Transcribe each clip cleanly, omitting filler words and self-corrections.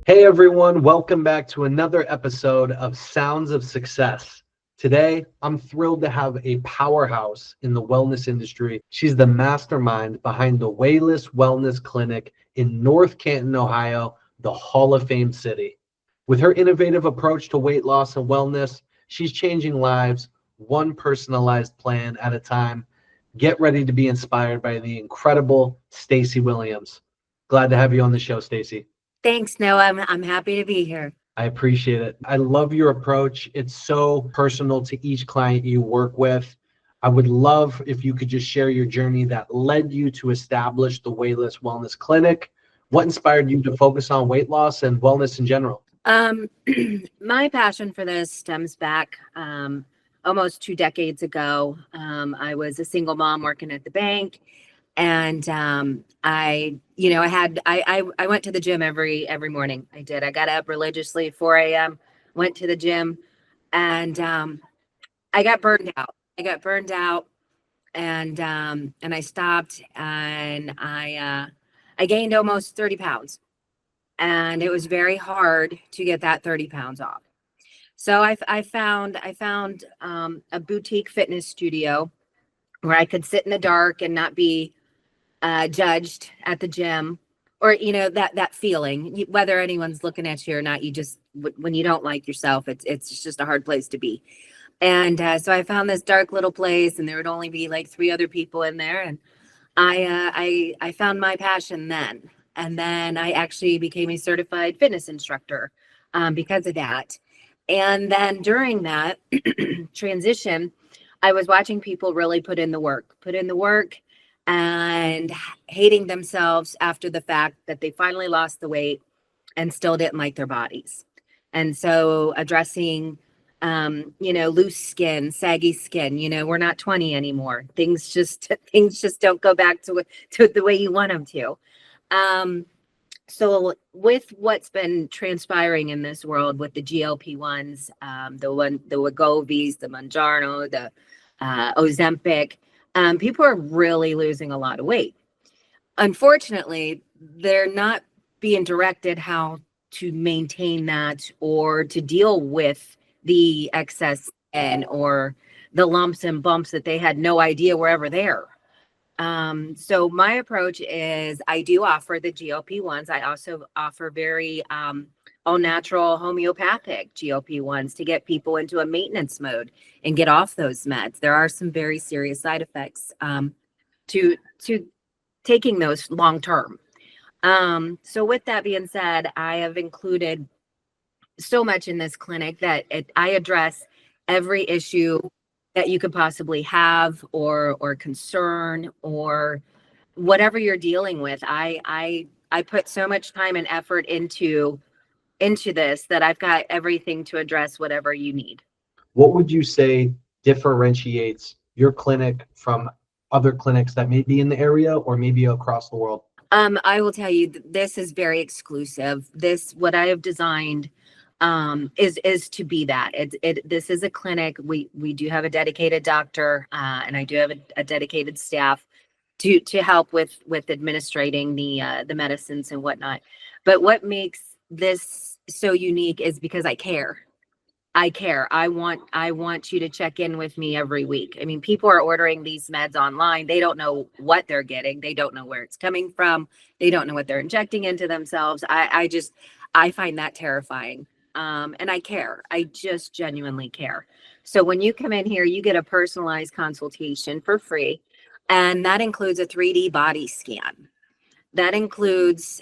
Hey everyone, welcome back to another episode of Sounds of Success. Today, I'm thrilled to have a powerhouse in the wellness industry. She's the mastermind behind the Weighless Wellness Clinic in North Canton, Ohio, the Hall of Fame city. With her innovative approach to weight loss and wellness, she's changing lives one personalized plan at a time. Get ready to be inspired by the incredible Stacy Williams. Glad to have you on the show, Stacy. Thanks, Noah. I'm happy to be here. I appreciate it. I love your approach. It's so personal to each client you work with. I would love if you could just share your journey that led you to establish the Weighless Wellness Clinic. What inspired you to focus on weight loss and wellness in general? Um, my passion for this stems back almost 2 decades ago. I was a single mom working at the bank, and I went to the gym every morning. I did. I got up religiously at 4 a.m., went to the gym, and I got burned out. And I stopped, and I gained almost 30 pounds. And it was very hard to get that 30 pounds off. So I found a boutique fitness studio where I could sit in the dark and not be judged at the gym, or that feeling, whether anyone's looking at you or not. You just, when you don't like yourself, it's just a hard place to be. And so I found this dark little place, and there would only be like 3 other people in there, and I found my passion then. And then I actually became a certified fitness instructor because of that. And then during that transition, I was watching people really put in the work and hating themselves after the fact that they finally lost the weight and still didn't like their bodies. And so addressing, loose skin, saggy skin, we're not 20 anymore. Things just don't go back to the way you want them to. So with what's been transpiring in this world with the GLP-1s, the Wegovy's, the Mounjaro, the Ozempic, people are really losing a lot of weight. Unfortunately, they're not being directed how to maintain that or to deal with the excess skin or the lumps and bumps that they had no idea were ever there. So my approach is I do offer the GLP-1s. I also offer very all natural homeopathic GLP-1s to get people into a maintenance mode and get off those meds. There are some very serious side effects to taking those long term. So with that being said, I have included so much in this clinic that I address every issue that you could possibly have or concern or whatever you're dealing with. I put so much time and effort into this that I've got everything to address whatever you need. What would you say differentiates your clinic from other clinics that may be in the area or maybe across the world? I will tell you, this is very exclusive. What I have designed is to be that. This is a clinic. We do have a dedicated doctor, and I do have a dedicated staff to help with administrating the medicines and whatnot. But what makes this so unique is because I care. I care. I want you to check in with me every week. I mean, people are ordering these meds online. They don't know what they're getting. They don't know where it's coming from. They don't know what they're injecting into themselves. I find that terrifying. And I care. I just genuinely care. So when you come in here, you get a personalized consultation for free. And that includes a 3D body scan. That includes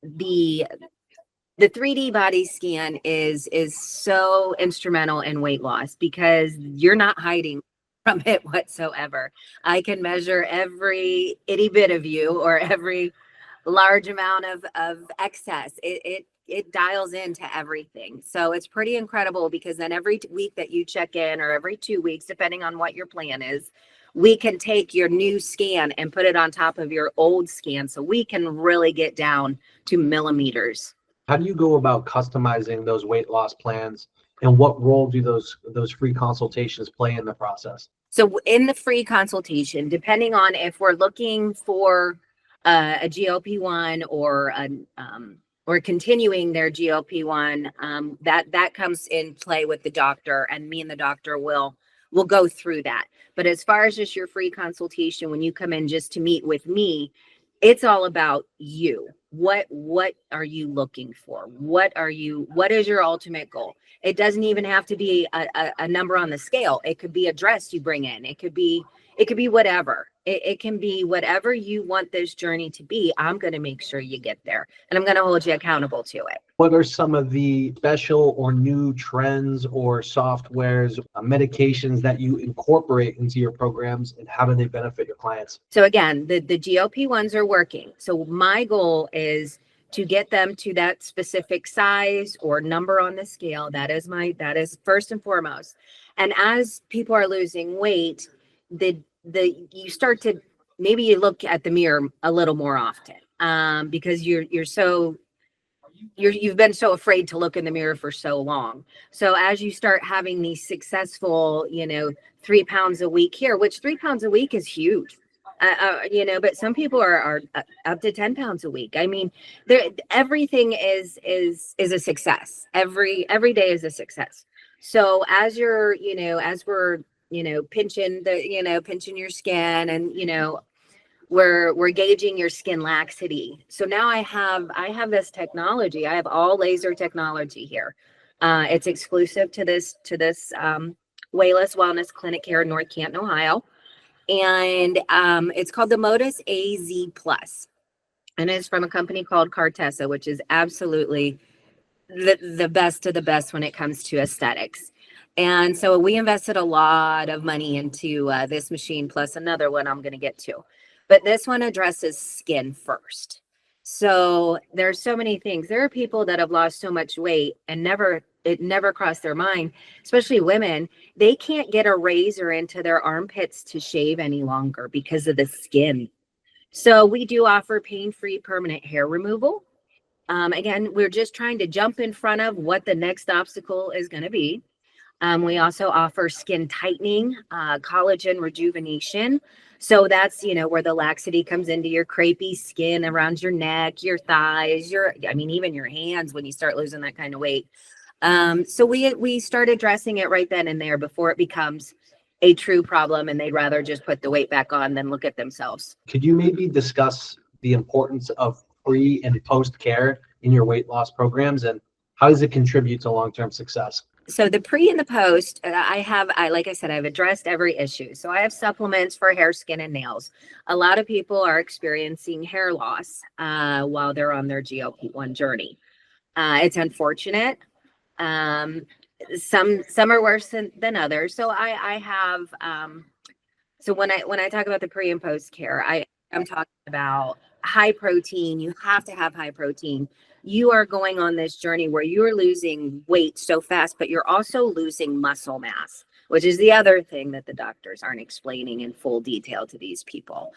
the 3D body scan is so instrumental in weight loss because you're not hiding from it whatsoever. I can measure every itty bit of you or every large amount of excess. It dials into everything. So it's pretty incredible because then every week that you check in or every 2 weeks, depending on what your plan is, we can take your new scan and put it on top of your old scan. So we can really get down to millimeters. How do you go about customizing those weight loss plans, and what role do those free consultations play in the process? So in the free consultation, depending on if we're looking for a GLP-1 or or continuing their GLP-1, that comes in play with the doctor, and me and the doctor will go through that. But as far as just your free consultation, when you come in just to meet with me, it's all about you. What are you looking for? What is your ultimate goal? It doesn't even have to be a number on the scale. It could be a dress you bring in. It could be whatever. It can be whatever you want this journey to be. I'm going to make sure you get there, and I'm going to hold you accountable to it. What are some of the special or new trends or softwares, medications that you incorporate into your programs, and how do they benefit your clients? So again, the GLP-1s are working. So my goal is to get them to that specific size or number on the scale. That is first and foremost. And as people are losing weight, you start to, maybe you look at the mirror a little more often, because you've been so afraid to look in the mirror for so long. So as you start having these successful, 3 pounds a week here, which 3 pounds a week is huge, but some people are up to 10 pounds a week. I mean, everything is a success. Every day is a success. So as you're, as we're, pinching your skin, and, we're gauging your skin laxity. So now I have this technology. I have all laser technology here. It's exclusive to this Weighless Wellness Clinic here in North Canton, Ohio. And it's called the Modus AZ Plus. And it's from a company called Cartessa, which is absolutely the best of the best when it comes to aesthetics. And so we invested a lot of money into this machine, plus another one I'm going to get to. But this one addresses skin first. So there's so many things. There are people that have lost so much weight and it never crossed their mind, especially women. They can't get a razor into their armpits to shave any longer because of the skin. So we do offer pain-free permanent hair removal. Again, we're just trying to jump in front of what the next obstacle is going to be. We also offer skin tightening, collagen rejuvenation. So that's, where the laxity comes into your crepey skin around your neck, your thighs, even your hands when you start losing that kind of weight. So we start addressing it right then and there before it becomes a true problem and they'd rather just put the weight back on than look at themselves. Could you maybe discuss the importance of pre and post care in your weight loss programs, and how does it contribute to long-term success? So the pre and the post, like I said, I've addressed every issue. So I have supplements for hair, skin, and nails. A lot of people are experiencing hair loss while they're on their GLP-1 journey. It's unfortunate. Some are worse than others. So I have, so when I talk about the pre and post care, I'm talking about high protein. You have to have high protein. You are going on this journey where you're losing weight so fast, but you're also losing muscle mass, which is the other thing that the doctors aren't explaining in full detail to these people.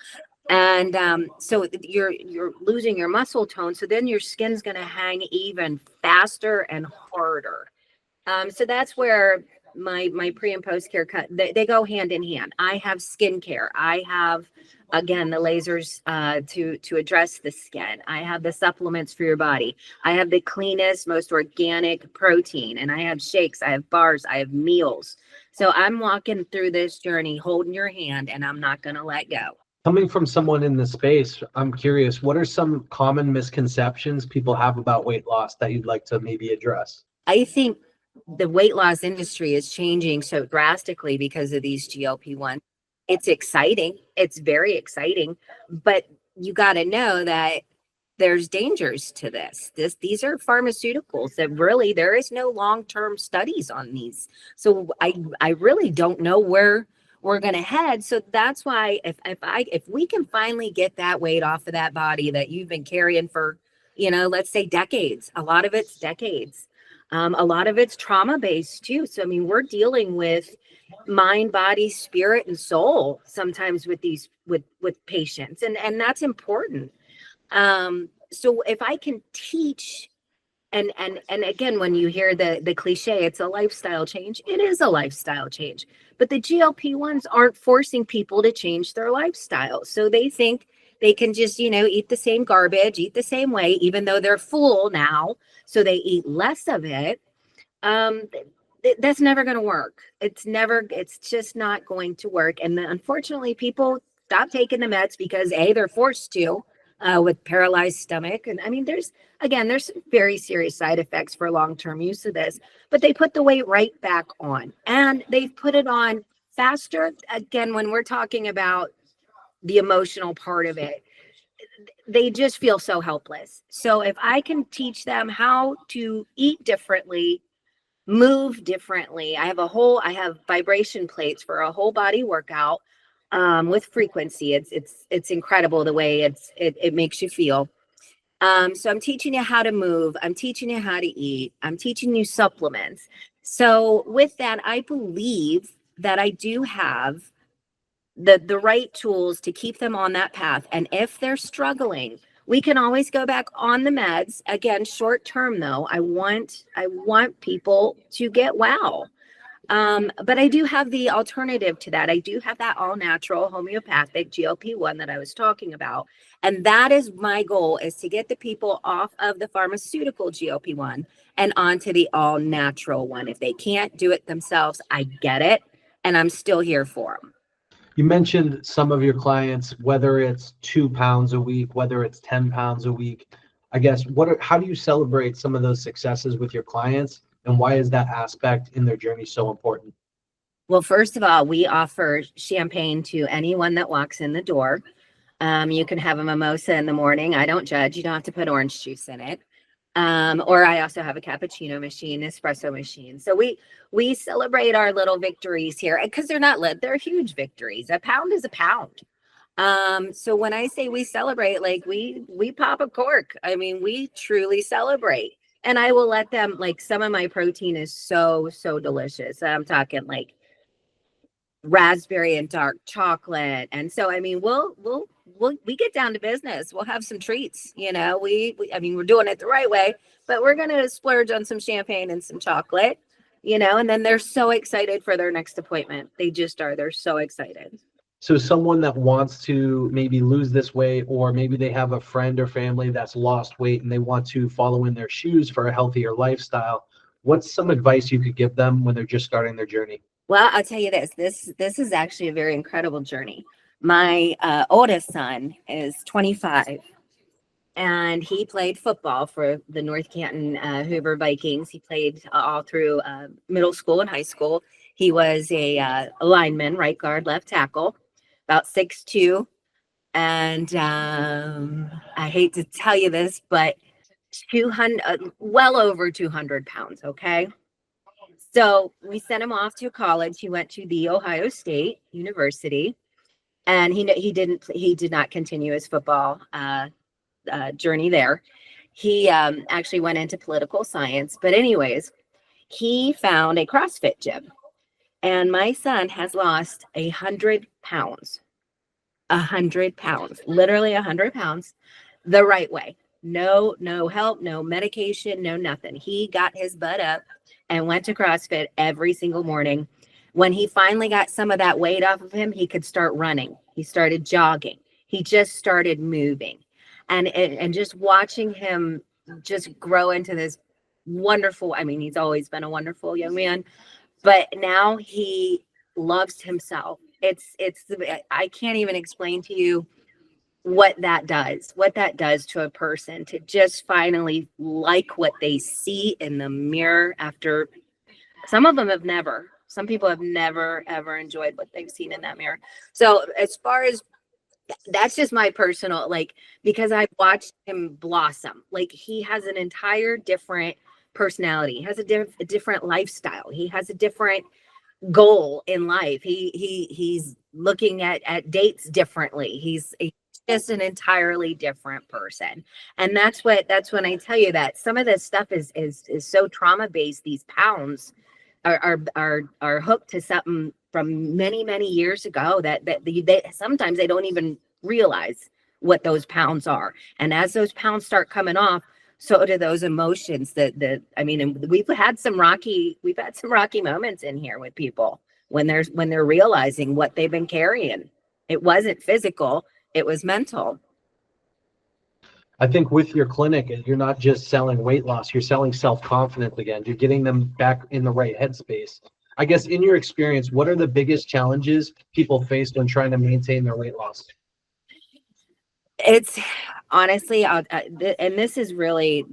And so you're losing your muscle tone. So then your skin's going to hang even faster and harder. So that's where my pre and post care they go hand in hand. I have skincare. I have, again, the lasers to address the skin. I have the supplements for your body. I have the cleanest, most organic protein, and I have shakes. I have bars. I have meals. So I'm walking through this journey, holding your hand, and I'm not going to let go. Coming from someone in the space, I'm curious, what are some common misconceptions people have about weight loss that you'd like to maybe address? I think the weight loss industry is changing so drastically because of these GLP-1. It's exciting. It's very exciting, but you got to know that there's dangers to this. These are pharmaceuticals that really, there is no long-term studies on these. So I really don't know where we're going to head. So that's why if we can finally get that weight off of that body that you've been carrying for, let's say decades, a lot of it's decades. A lot of it's trauma-based too. So, we're dealing with mind, body, spirit, and soul sometimes with these, with patients. And that's important. So if I can teach, and again, when you hear the cliche, it's a lifestyle change. It is a lifestyle change, but the GLP-1s aren't forcing people to change their lifestyle. So they think They can just, eat the same garbage, eat the same way, even though they're full now. So they eat less of it. That's never going to work. It's just not going to work. And then, unfortunately, people stop taking the meds because they're forced to, with paralyzed stomach. And I mean, there's some very serious side effects for long-term use of this, but they put the weight right back on, and they've put it on faster. Again, when we're talking about the emotional part of it, they just feel so helpless. So if I can teach them how to eat differently, move differently. I have vibration plates for a whole body workout, with frequency. It's incredible the way it makes you feel. So I'm teaching you how to move. I'm teaching you how to eat. I'm teaching you supplements. So with that, I believe that I do have the right tools to keep them on that path. And if they're struggling, we can always go back on the meds. Again, short term though. I want people to get well. But I do have the alternative to that. I do have that all natural homeopathic GLP-1 that I was talking about. And that is my goal, is to get the people off of the pharmaceutical GLP-1 and onto the all natural one. If they can't do it themselves, I get it. And I'm still here for them. You mentioned some of your clients, whether it's 2 pounds a week, whether it's 10 pounds a week. I guess, how do you celebrate some of those successes with your clients, and why is that aspect in their journey so important? Well, first of all, we offer champagne to anyone that walks in the door. You can have a mimosa in the morning. I don't judge. You don't have to put orange juice in it. Or I also have a cappuccino machine, espresso machine. So we celebrate our little victories here, because they're huge victories. A pound is a pound. So when I say we celebrate, like we pop a cork. I mean, we truly celebrate. And I will let them, like, some of my protein is so delicious. I'm talking like raspberry and dark chocolate. And so, I mean, we get down to business. We'll have some treats, I mean, we're doing it the right way, but we're going to splurge on some champagne and some chocolate, and then they're so excited for their next appointment. They just are. They're so excited. So someone that wants to maybe lose this weight, or maybe they have a friend or family that's lost weight and they want to follow in their shoes for a healthier lifestyle, what's some advice you could give them when they're just starting their journey? Well, I'll tell you this is actually a very incredible journey. My oldest son is 25, and he played football for the North Canton Hoover Vikings. He played all through middle school and high school. He was a lineman, right guard, left tackle, about 6'2". And I hate to tell you this, but 200, well over 200 pounds. Okay. So we sent him off to college. He went to the Ohio State University, and he did not continue his football journey there. He actually went into political science. But anyways, he found a CrossFit gym, and my son has lost 100 pounds. 100 pounds, literally 100 pounds, the right way. No help, no medication, no nothing. He got his butt up and went to CrossFit every single morning. When he finally got some of that weight off of him, he could start running. He started jogging. He just started moving. And just watching him just grow into this wonderful, I mean, he's always been a wonderful young man, but now he loves himself. I can't even explain to you what that does to a person, to just finally like what they see in the mirror. After some people have never ever enjoyed what they've seen in that mirror. So as far as that's just my personal, like, because I've watched him blossom. Like, he has an entire different personality. He has a different lifestyle. He has a different goal in life. He's looking at dates differently. He's just an entirely different person. And that's when I tell you that some of this stuff is so trauma based. These pounds are hooked to something from many years ago that they sometimes they don't even realize what those pounds are. And as those pounds start coming off, so do those emotions I mean, and we've had some rocky moments in here with people when they're realizing what they've been carrying. It wasn't physical, it was mental. I think with your clinic, you're not just selling weight loss, you're selling self-confidence again. You're getting them back in the right headspace. I guess in your experience, what are the biggest challenges people face when trying to maintain their weight loss? It's honestly, and this is really,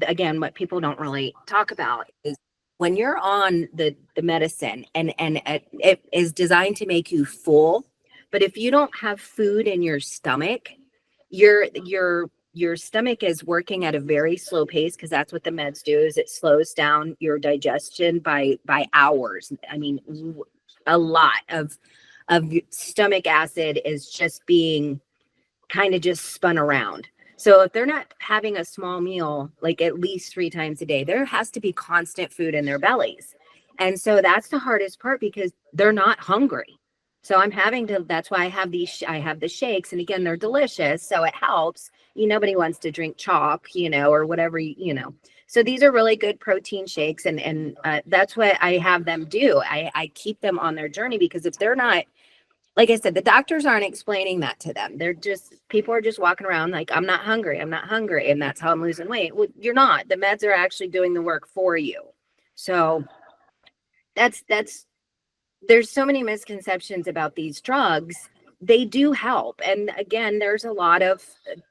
again, what people don't really talk about is when you're on the medicine and it is designed to make you full, but if you don't have food in your stomach, your stomach is working at a very slow pace, because that's what the meds do, is it slows down your digestion by hours. I mean, a lot of stomach acid is just being kind of just spun around. So if they're not having a small meal, like at least 3 times a day, there has to be constant food in their bellies. And so that's the hardest part, because they're not hungry. So I'm having to, that's why I have I have the shakes. And again, they're delicious. So it helps. Nobody wants to drink chalk, or whatever, So these are really good protein shakes. And that's what I have them do. I keep them on their journey, because if they're not, like I said, the doctors aren't explaining that to them. People are just walking around like, I'm not hungry. I'm not hungry. And that's how I'm losing weight. Well, you're not. The meds are actually doing the work for you. So that's there's so many misconceptions about these drugs. They do help. And again, there's a lot of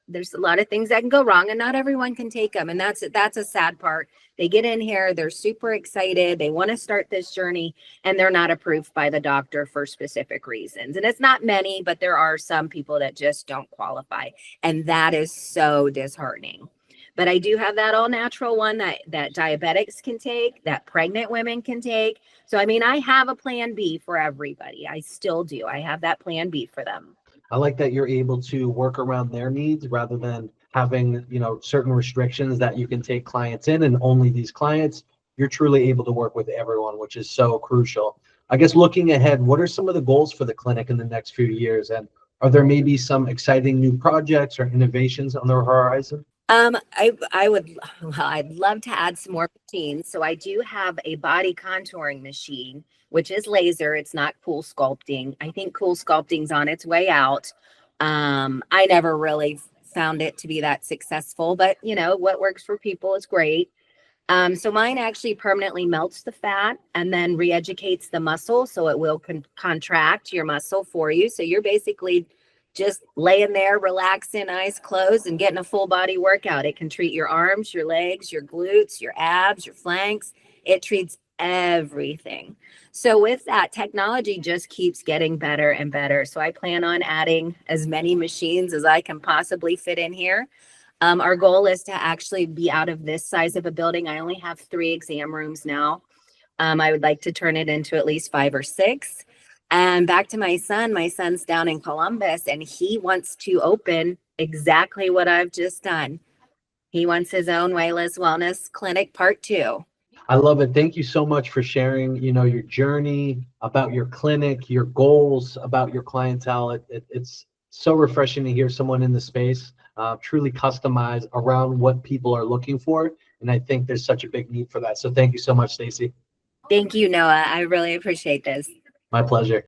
things that can go wrong, and not everyone can take them. And that's a sad part. They get in here, they're super excited, they want to start this journey, and they're not approved by the doctor for specific reasons. And it's not many, but there are some people that just don't qualify. And that is so disheartening. But I do have that all natural one that diabetics can take, that pregnant women can take. So, I mean, I have a plan B for everybody. I still do. I have that plan B for them. I like that you're able to work around their needs rather than having, certain restrictions that you can take clients in and only these clients. You're truly able to work with everyone, which is so crucial. I guess looking ahead, what are some of the goals for the clinic in the next few years? And are there maybe some exciting new projects or innovations on the horizon? I'd love to add some more machines. So I do have a body contouring machine, which is laser. It's not cool sculpting. I think cool sculpting's on its way out. I never really found it to be that successful, but what works for people is great. So mine actually permanently melts the fat and then re-educates the muscle. So it will contract your muscle for you. So you're basically just laying there, relaxing, eyes closed, and getting a full body workout. It can treat your arms, your legs, your glutes, your abs, your flanks. It treats everything. So with that, technology just keeps getting better and better. So I plan on adding as many machines as I can possibly fit in here. Our goal is to actually be out of this size of a building. I only have 3 exam rooms now. I would like to turn it into at least 5 or 6. And back to my son's down in Columbus, and he wants to open exactly what I've just done. He wants his own Weighless Wellness Clinic Part 2. I love it. Thank you so much for sharing, your journey, about your clinic, your goals, about your clientele. It's so refreshing to hear someone in the space truly customize around what people are looking for. And I think there's such a big need for that. So thank you so much, Stacy. Thank you, Noah. I really appreciate this. My pleasure.